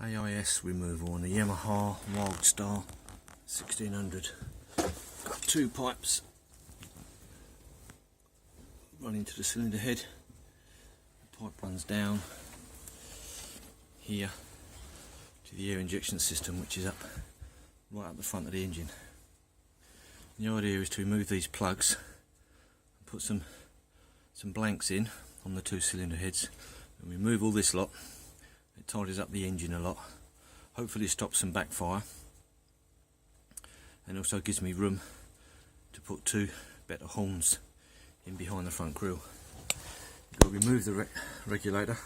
AIS removal on the Yamaha Wildstar 1600. Got two pipes running to the cylinder head. The pipe runs down here to the air injection system, which is right up the front of the engine. And the idea is to remove these plugs and put some blanks in on the two cylinder heads and remove all this lot. It tidies up the engine a lot, hopefully stops some backfire, and also gives me room to put two better horns in behind the front grille. You've got to remove the regulator,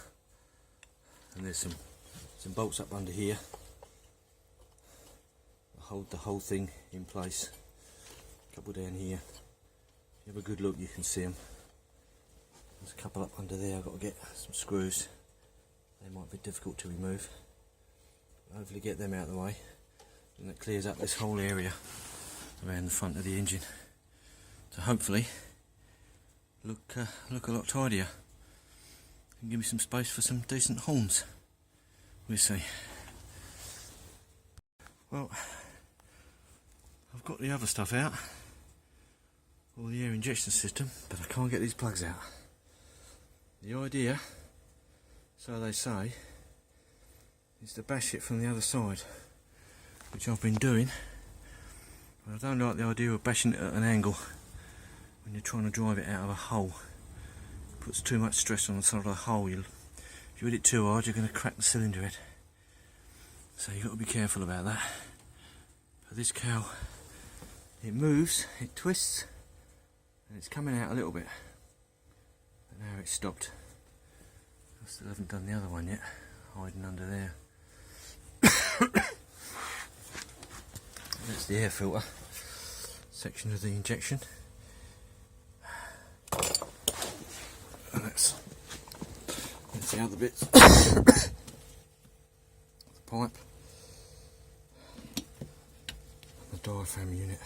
and there's some bolts up under here to hold the whole thing in place. A couple down here. If you have a good look, you can see them. There's a couple up under there. I've got to get some screws. They might be difficult to remove. Hopefully get them out of the way, and that clears up this whole area around the front of the engine. So hopefully look a lot tidier and give me some space for some decent horns. We'll see. Well, I've got the other stuff out, all the air injection system, but I can't get these plugs out. The idea, so they say, is to bash it from the other side, which I've been doing, but I don't like the idea of bashing it at an angle when you're trying to drive it out of a hole. It puts too much stress on the side of the hole. If you hit it too hard, you're going to crack the cylinder head. So you've got to be careful about that. But this cow, it moves, it twists, and it's coming out a little bit. But now it's stopped. I still haven't done the other one yet, hiding under there. That's the air filter section of the injection. And that's the other bits. The pipe. And the diaphragm unit.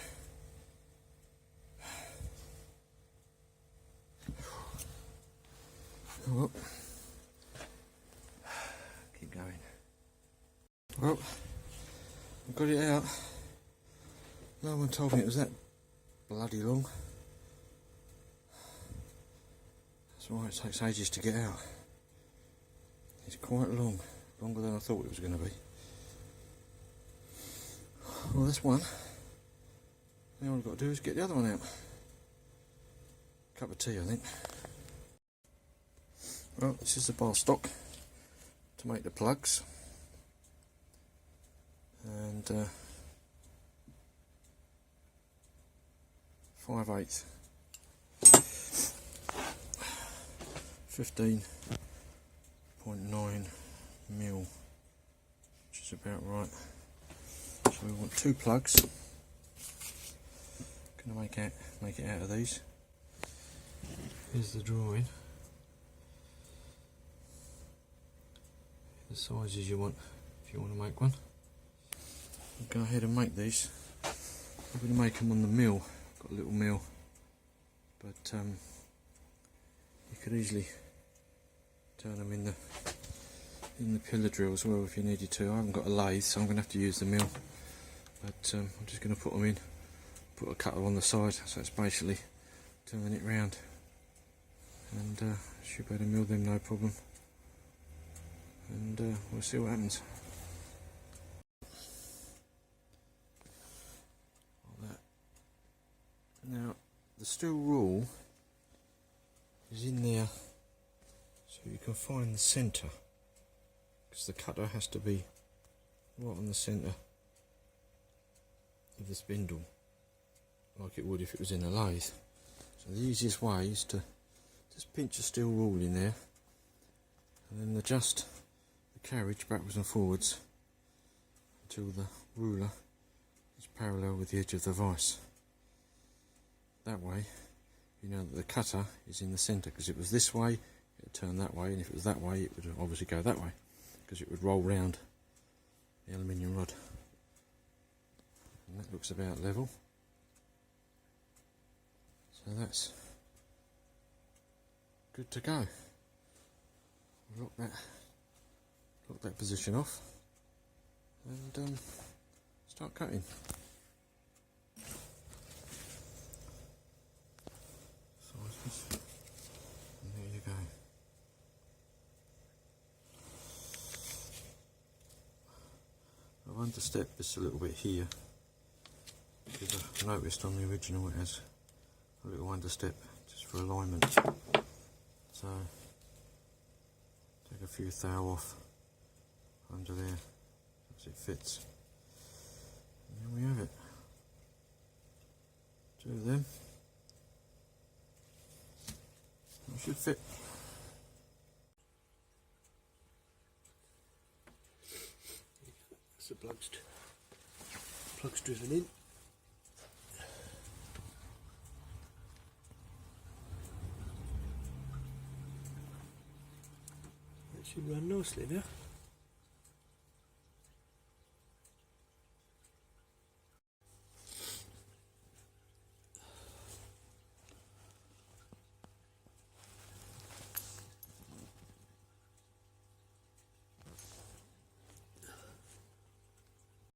Oh, well. Keep going. Well, I've got it out. No one told me it was that bloody long. That's why it takes ages to get out. It's quite long, longer than I thought it was going to be. Well, that's one. Now all I've got to do is get the other one out. Cup of tea, I think. Well, this is the bar stock to make the plugs, and 5/8, 15.9 mil, which is about right. So we want two plugs. Going to make it out of these. Here's the drawing. The sizes you want if you want to make one. I'll go ahead and make these. I'm going to make them on the mill. Got a little mill, but you could easily turn them in the pillar drill as well if you needed to. I haven't got a lathe, so I'm going to have to use the mill. But I'm just going to put them in, put a cutter on the side, so it's basically turning it round, and should be able to mill them no problem. And we'll see what happens. Like that. Now the steel rule is in there, so you can find the centre, because the cutter has to be right on the centre of the spindle, like it would if it was in a lathe. So the easiest way is to just pinch a steel rule in there, and then adjust carriage backwards and forwards until the ruler is parallel with the edge of the vise. That way you know that the cutter is in the centre, because if it was this way it would turn that way, and if it was that way it would obviously go that way, because it would roll round the aluminium rod. And that looks about level, so that's good to go. Lock that position off. and start cutting. Sizes, and there you go. I've understepped this a little bit here because I've noticed on the original it has a little understep just for alignment. So take a few thou off under there as it fits. And there we have it. 2 of them. It should fit. That's the plugs driven in. That should run nicely now.